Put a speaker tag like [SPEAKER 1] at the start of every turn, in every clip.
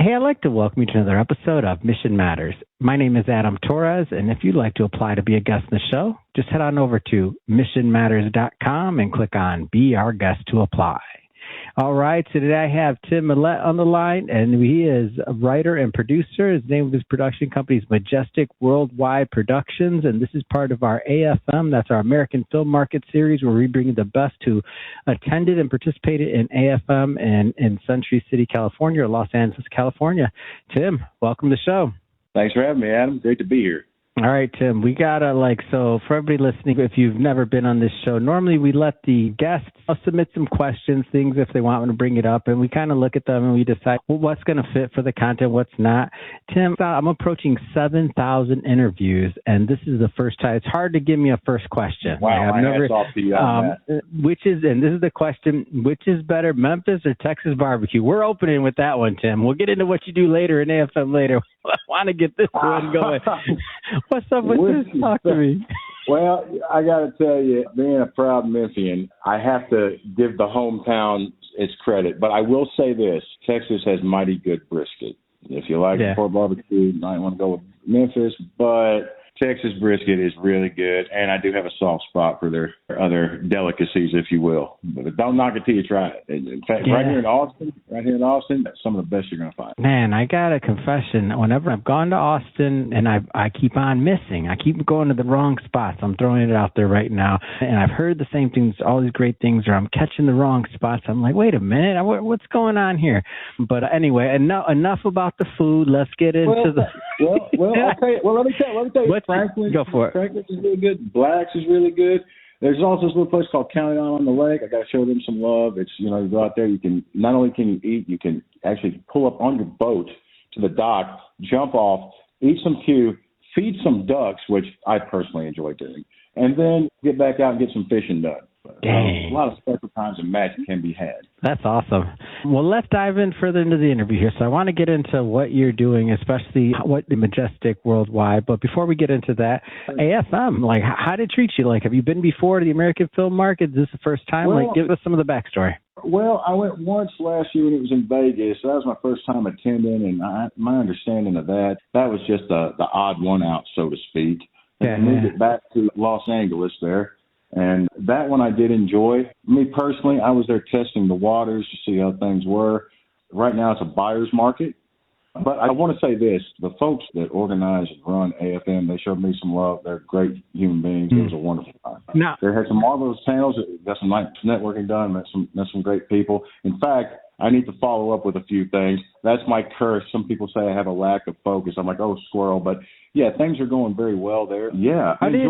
[SPEAKER 1] Hey, I'd like to welcome you to another episode of Mission Matters. My name is Adam Torres, and if you'd like to apply to be a guest in the show, just head on over to missionmatters.com and click on Be Our Guest to apply. All right, so today I have Tim Millette on the line, and he is a writer and producer. His name of his production company is Majestic Worldwide Productions, and this is part of our AFM, that's our American Film Market Series, where we bring the best who attended and participated in AFM in Century City, California, or Los Angeles, California. Tim, welcome to the show.
[SPEAKER 2] Thanks for having me, Adam. Great to be here.
[SPEAKER 1] All right, Tim, we got to so for everybody listening, if you've never been on this show, normally we let the guests submit some questions, things if they want to bring it up, and we kind of look at them and we decide what's going to fit for the content, what's not. Tim, I'm approaching 7,000 interviews, and this is the first time. It's hard to give me a first question.
[SPEAKER 2] Wow, my hat's off to you on that.
[SPEAKER 1] And this is the question, which is better, Memphis or Texas barbecue? We're opening with that one, Tim. We'll get into what you do later in AFM later. I want to get this one going. What's up with this? Talk to me.
[SPEAKER 2] Well, I got to tell you, being a proud Memphian, I have to give the hometown its credit. But I will say this, Texas has mighty good brisket. If you like pork barbecue, you might want to go with Memphis. But Texas brisket is really good, and I do have a soft spot for their other delicacies, if you will. But don't knock it till you try it. In fact, right here in Austin, that's some of the best you're going to find.
[SPEAKER 1] Man, I got a confession. Whenever I've gone to Austin, and I keep on missing. I keep going to the wrong spots. I'm throwing it out there right now. And I've heard the same things, all these great things, or I'm catching the wrong spots. I'm like, wait a minute, what's going on here? But anyway, enough about the food. Let's get into
[SPEAKER 2] okay. Well, let me tell you. Franklin,
[SPEAKER 1] go for it.
[SPEAKER 2] Franklin's is really good. Black's is really good. There's also this little place called County Line on the Lake. I got to show them some love. It's, you go out there, you can, not only can you eat, you can actually pull up on your boat to the dock, jump off, eat some Q, feed some ducks, which I personally enjoy doing, and then get back out and get some fishing done. A lot of special times and magic can be had.
[SPEAKER 1] That's awesome. Well, let's dive in further into the interview here. So I want to get into what you're doing, especially what the Majestic Worldwide. But before we get into that, AFM, how did it treat you? Have you been before to the American film market? Is this the first time? Give us some of the backstory.
[SPEAKER 2] Well, I went once last year when it was in Vegas. That was my first time attending, and my understanding of that was just the odd one out, so to speak. And I moved it back to Los Angeles there. And that one I did enjoy. Me personally, I was there testing the waters to see how things were. Right now it's a buyer's market. But I want to say this, the folks that organize and run AFM, they showed me some love. They're great human beings. It was a wonderful time.
[SPEAKER 1] Now,
[SPEAKER 2] they had some marvelous panels, got some nice networking done, met some great people. In fact, I need to follow up with a few things. That's my curse. Some people say I have a lack of focus. I'm like, oh, squirrel. But, yeah, things are going very well there. Yeah.
[SPEAKER 1] How did,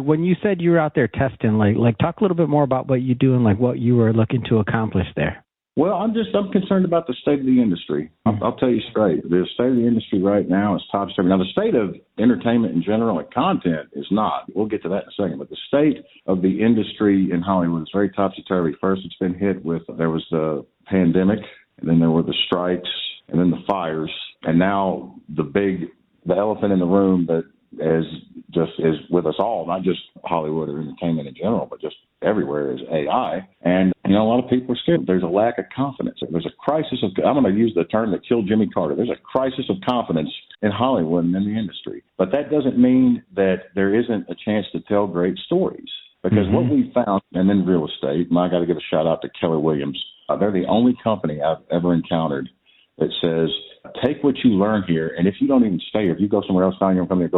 [SPEAKER 1] when you said you were out there testing, talk a little bit more about what you do and, what you were looking to accomplish there.
[SPEAKER 2] Well, I'm concerned about the state of the industry. I'll tell you straight. The state of the industry right now is topsy-turvy. Now, the state of entertainment in general and content is not. We'll get to that in a second. But the state of the industry in Hollywood is very topsy-turvy. First, it's been hit there was the pandemic, and then there were the strikes, and then the fires, and now the elephant in the room that is with us all, not just Hollywood or entertainment in general, but just everywhere, is AI. And, a lot of people are scared. There's a lack of confidence. There's a crisis I'm going to use the term that killed Jimmy Carter. There's a crisis of confidence in Hollywood and in the industry. But that doesn't mean that there isn't a chance to tell great stories. Because what we found, and in real estate, and I got to give a shout out to Keller Williams, they're the only company I've ever encountered that says, take what you learn here, and if you don't even stay here, if you go somewhere else, find your own company,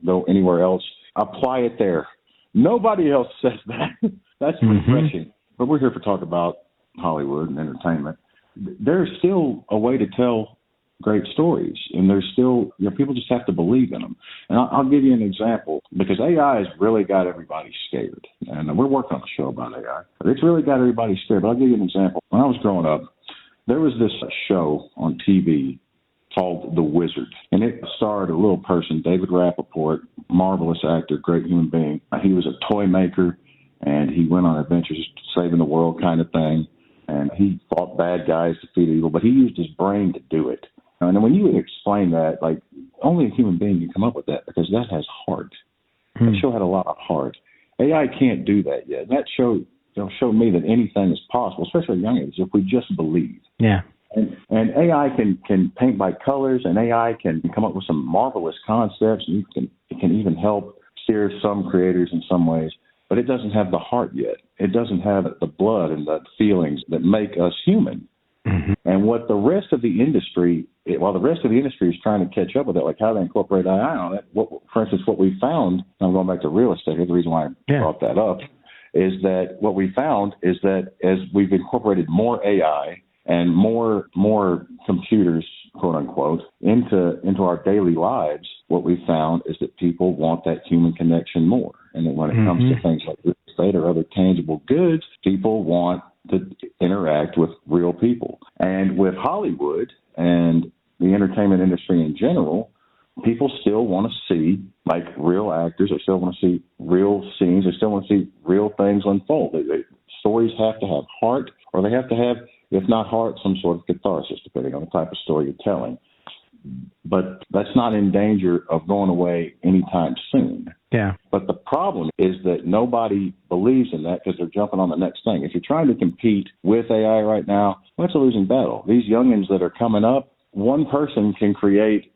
[SPEAKER 2] go anywhere else, apply it there. Nobody else says that. That's refreshing. But we're here to talk about Hollywood and entertainment. There's still a way to tell great stories, and there's still, people just have to believe in them. And I'll give you an example, because AI has really got everybody scared. And we're working on a show about AI. But it's really got everybody scared. But I'll give you an example. When I was growing up, there was this show on TV called The Wizard, and it starred a little person, David Rappaport, marvelous actor, great human being. He was a toy maker, and he went on adventures saving the world kind of thing, and he fought bad guys, defeated evil, but he used his brain to do it. And then when you explain that, only a human being can come up with that, because that has heart. That show had a lot of heart. AI can't do that yet. That show showed me that anything is possible, especially at young age, if we just believe.
[SPEAKER 1] Yeah.
[SPEAKER 2] And AI can paint by colors, and AI can come up with some marvelous concepts, and it can even help steer some creators in some ways. But it doesn't have the heart yet. It doesn't have the blood and the feelings that make us human. Mm-hmm. And what the rest of the industry, while the rest of the industry is trying to catch up with it, like how they incorporate AI on it. For instance, what we found, and I'm going back to real estate, the reason why I brought that up, is that what we found is that as we've incorporated more AI and more computers, quote unquote, into our daily lives, what we found is that people want that human connection more. And that when it comes to things like real estate or other tangible goods, people want to interact with real people. And with Hollywood and the entertainment industry in general, people still want to see like real actors. They still want to see real scenes. They still want to see real things unfold. Stories have to have heart, or they have to have, if not heart, some sort of catharsis, depending on the type of story you're telling. But that's not in danger of going away anytime soon.
[SPEAKER 1] Yeah.
[SPEAKER 2] But the problem is that nobody believes in that because they're jumping on the next thing. If you're trying to compete with AI right now, well, it's a losing battle. These youngins that are coming up, one person can create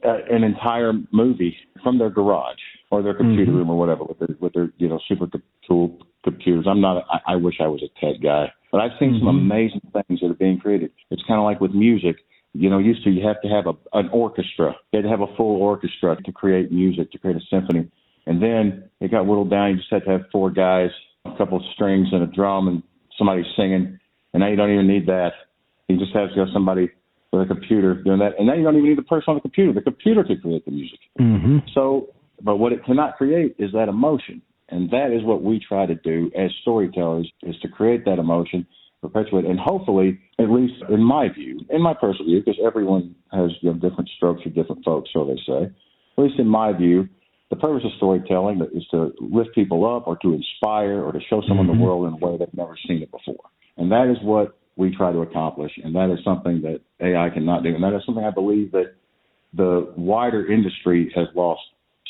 [SPEAKER 2] an entire movie from their garage or their computer room or whatever with their super cool computers. I wish I was a tech guy, but I've seen some amazing things that are being created. It's kind of like with music. Used to you have to have an orchestra. You had to have a full orchestra to create music, to create a symphony. And then it got whittled down. You just had to have 4 guys, a couple of strings and a drum and somebody singing. And now you don't even need that. You just have to have somebody with a computer doing that. And now you don't even need the person on the computer. The computer can create the music. So, but what it cannot create is that emotion. And that is what we try to do as storytellers, is to create that emotion, perpetuate, and hopefully, at least in my view, in my personal view, because everyone has different strokes for different folks, so they say. At least in my view, the purpose of storytelling is to lift people up or to inspire or to show someone the world in a way they've never seen it before. And that is what we try to accomplish, and that is something that AI cannot do. And that is something I believe that the wider industry has lost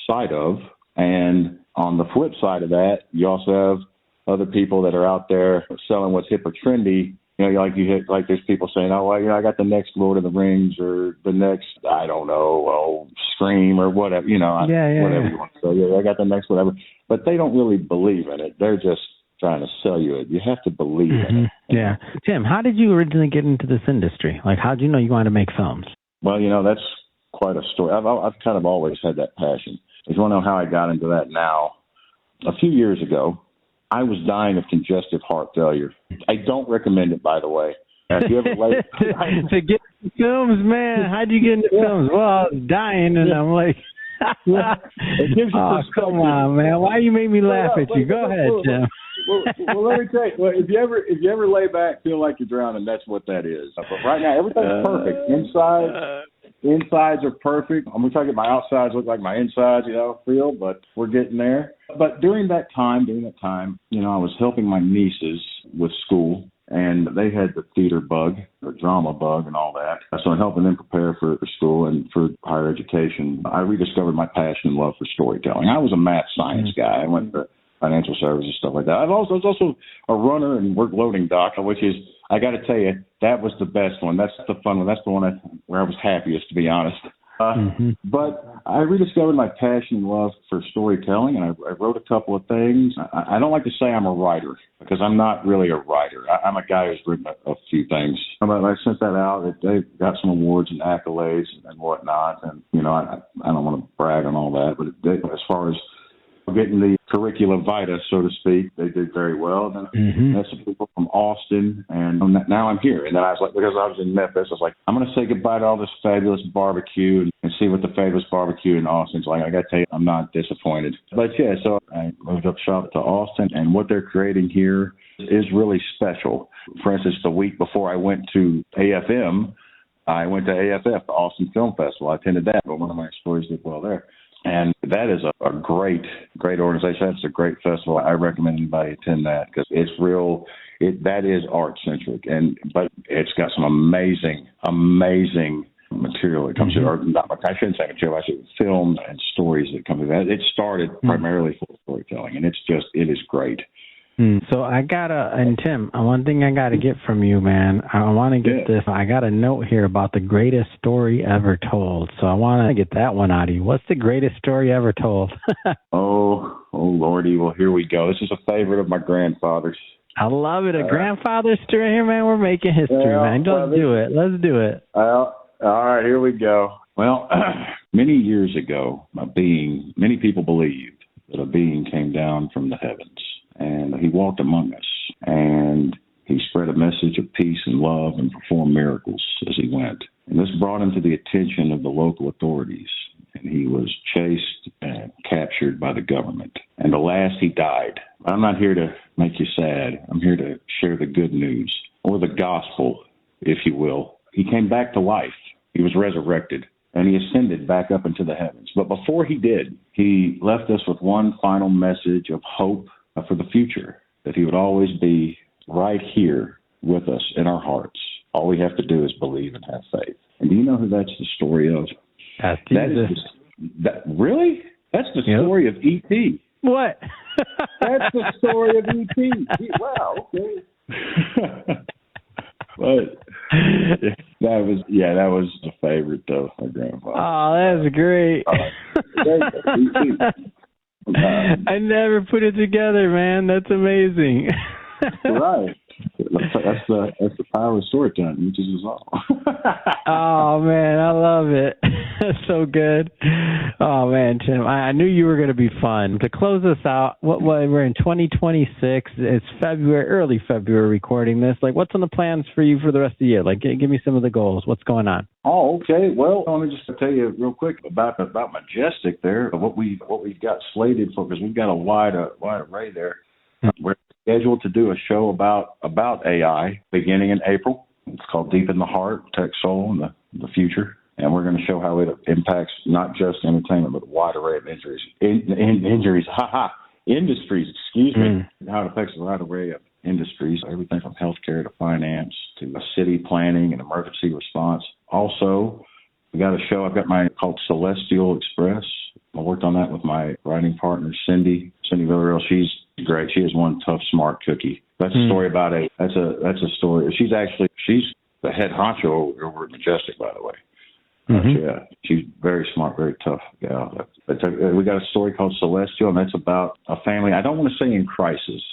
[SPEAKER 2] sight of. And on the flip side of that, you also have other people that are out there selling what's hip or trendy. Like there's people saying, oh, well, I got the next Lord of the Rings or the next, I don't know, Scream or whatever, whatever you want to say. Yeah, I got the next whatever. But they don't really believe in it. They're just trying to sell you it. You have to believe in it.
[SPEAKER 1] Yeah. Tim, how did you originally get into this industry? Like, how did you know you wanted to make films?
[SPEAKER 2] Well, that's quite a story. I've kind of always had that passion. If you want to know how I got into that now, a few years ago, I was dying of congestive heart failure. I don't recommend it, by the way. Have you ever
[SPEAKER 1] to get into films, man? How'd you get into films? Well, I was dying, and I'm like,
[SPEAKER 2] it gives you
[SPEAKER 1] come on, man. Why you make me laugh at you? Go ahead, Tim.
[SPEAKER 2] Well, let me tell you. Well, if you ever lay back, feel like you're drowning, that's what that is. But right now, everything's perfect. Insides are perfect. I'm trying to get my outsides look like my insides, feel, but we're getting there. But during that time, I was helping my nieces with school, and they had the theater bug or drama bug and all that. So I'm helping them prepare for school and for higher education. I rediscovered my passion and love for storytelling. I was a math science guy. I went to financial services, stuff like that. I was also a runner and work loading dock, which is, I got to tell you, that was the best one. That's the fun one. That's the one where I was happiest, to be honest. But I rediscovered my passion and love for storytelling, and I wrote a couple of things. I don't like to say I'm a writer because I'm not really a writer. I'm a guy who's written a few things. But I sent that out. They got some awards and accolades and whatnot. And, I don't want to brag on all that, but as far as getting the curricula vitae, so to speak, they did very well. And that's some people from Austin, and now I'm here. And then I was like, because I was in Memphis, I was like, I'm going to say goodbye to all this fabulous barbecue and see what the fabulous barbecue in Austin's like. I got to tell you, I'm not disappointed. But yeah, so I moved up shop to Austin, and what they're creating here is really special. For instance, the week before I went to AFM, I went to AFF, the Austin Film Festival. I attended that, but one of my stories did well there. And that is a great organization. That's a great festival. I recommend anybody attend that because it's real. That is art-centric, but it's got some amazing material that comes to art. I shouldn't say material. I should film and stories that come to that. It started primarily for storytelling, and it is great.
[SPEAKER 1] So I gotta, and Tim, one thing I gotta get from you, man. I want to get this. I got a note here about the greatest story ever told. So I want to get that one out of you. What's the greatest story ever told?
[SPEAKER 2] Oh, Lordy. Well, here we go. This is a favorite of my grandfather's.
[SPEAKER 1] I love it. A grandfather's story here, man. We're making history, man. Let's do it. Let's do it.
[SPEAKER 2] All right, here we go. Well, many years ago, many people believed that a being came down from the heavens. And he walked among us, and he spread a message of peace and love and performed miracles as he went. And this brought him to the attention of the local authorities, and he was chased and captured by the government. And alas, he died. I'm not here to make you sad. I'm here to share the good news, or the gospel, if you will. He came back to life. He was resurrected, and he ascended back up into the heavens. But before he did, he left us with one final message of hope for the future, that he would always be right here with us in our hearts. All we have to do is believe and have faith. And do you know who that's the story of?
[SPEAKER 1] That's Jesus.
[SPEAKER 2] Really? That's the story of E.T.
[SPEAKER 1] What?
[SPEAKER 2] That's the story of E.T. Wow, okay. But that was the favorite of my grandfather.
[SPEAKER 1] Oh, that's great. I never put it together, man. That's amazing.
[SPEAKER 2] Right. That's the power of storytelling. It teaches us all.
[SPEAKER 1] Oh man, I love it. That's so good. Oh man, Tim, I knew you were going to be fun. To close us out, we're in 2026. It's February, early February, recording this. Like, what's on the plans for you for the rest of the year? Like, give me some of the goals. What's going on?
[SPEAKER 2] Oh, okay. Well, I want to just tell you real quick about Majestic there, what we've got slated for, because we've got a wide array there. We're scheduled to do a show about AI beginning in April. It's called Deep in the Heart, Tech, Soul, and the Future. And we're going to show how it impacts not just entertainment, but a wide array of industries, excuse me, and how it affects a wide array of industries, everything from healthcare to finance to city planning and emergency response. Also, we got a show I've got called Celestial Express. I worked on that with my writing partner, Cindy Villarreal. She's great. She is one tough, smart cookie. That's a story about that's a story. She's the head honcho over at Majestic, by the way. Yeah, she's very smart, very tough gal. We got a story called Celestial, and that's about a family. I don't want to say in crisis,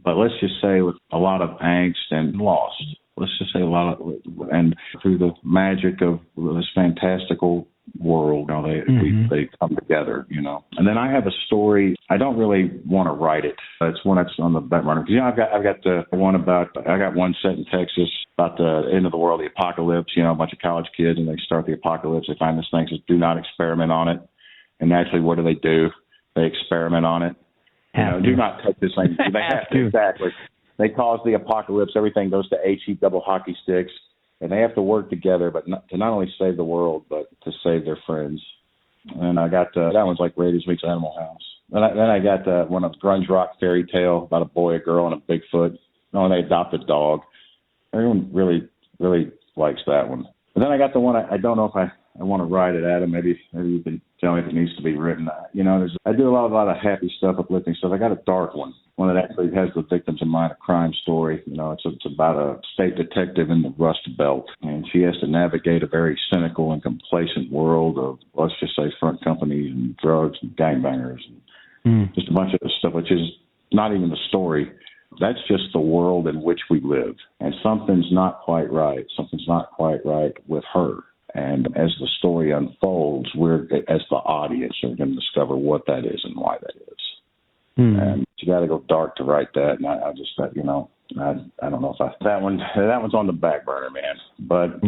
[SPEAKER 2] but let's just say with a lot of angst and lost. Let's just say and through the magic of this fantastical world, they come together, And then I have a story. I don't really want to write it. It's one that's on the back burner. Because I've got the one I got one set in Texas about the end of the world, the apocalypse. A bunch of college kids, and they start the apocalypse. They find this thing says, "Do not experiment on it." And naturally, what do? They experiment on it. Do not take this thing. They have to. Exactly. They cause the apocalypse. Everything goes to HE double hockey sticks. And they have to work together, but to not only save the world, but to save their friends. And I got that one's like Raiders meets Animal House. Then I got one of grunge rock fairy tale about a boy, a girl, and a Bigfoot. And they adopt a dog. Everyone really, really likes that one. And then I got the one I don't know if I want to write it, Adam. Maybe you can tell me if it needs to be written. I do a lot of happy stuff, uplifting stuff. I got a dark one that actually has the victims in mind, a crime story. It's about a state detective in the Rust Belt, and she has to navigate a very cynical and complacent world of, let's just say, front companies and drugs and gangbangers and just a bunch of stuff, which is not even the story. That's just the world in which we live. And something's not quite right. Something's not quite right with her. And as the story unfolds, as the audience, are going to discover what that is and why that is. And you got to go dark to write that. And I just thought, I don't know if that one's on the back burner, man. But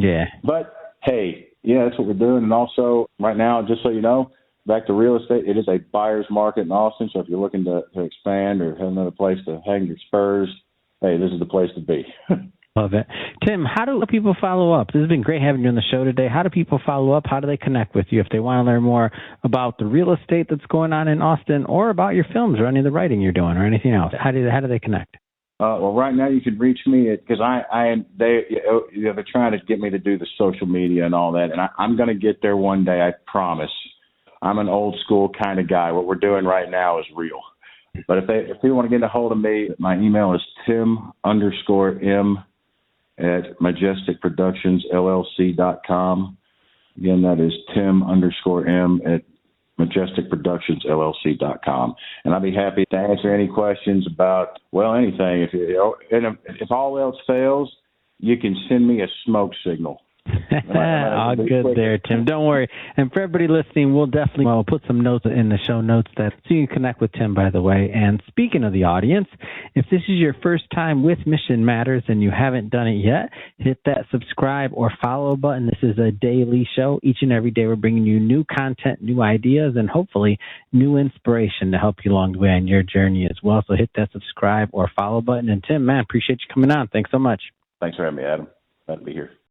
[SPEAKER 2] hey, that's what we're doing. And also right now, just so you know, back to real estate, it is a buyer's market in Austin. So if you're looking to expand or have another place to hang your spurs, hey, this is the place to be.
[SPEAKER 1] Love it. Tim, how do people follow up? This has been great having you on the show today. How do people follow up? How do they connect with you if they want to learn more about the real estate that's going on in Austin, or about your films or any of the writing you're doing or anything else? How do they connect?
[SPEAKER 2] Well, right now you can reach me because they're trying to get me to do the social media and all that, and I'm going to get there one day. I promise. I'm an old school kind of guy. What we're doing right now is real. But if they want to get a hold of me, my email is tim_m@majesticproductionsllc.com. Again, that is tim_m@majesticproductionsllc.com. And I'd be happy to answer any questions about, well, anything. If all else fails, you can send me a smoke signal.
[SPEAKER 1] All good there, Tim. Don't worry. And for everybody listening, we'll definitely put some notes in the show notes so you can connect with Tim, by the way. And speaking of the audience, if this is your first time with Mission Matters and you haven't done it yet, hit that subscribe or follow button. This is a daily show. Each and every day we're bringing you new content, new ideas, and hopefully new inspiration to help you along the way on your journey as well. So hit that subscribe or follow button. And Tim, man, appreciate you coming on. Thanks so much.
[SPEAKER 2] Thanks for having me, Adam. Glad to be here.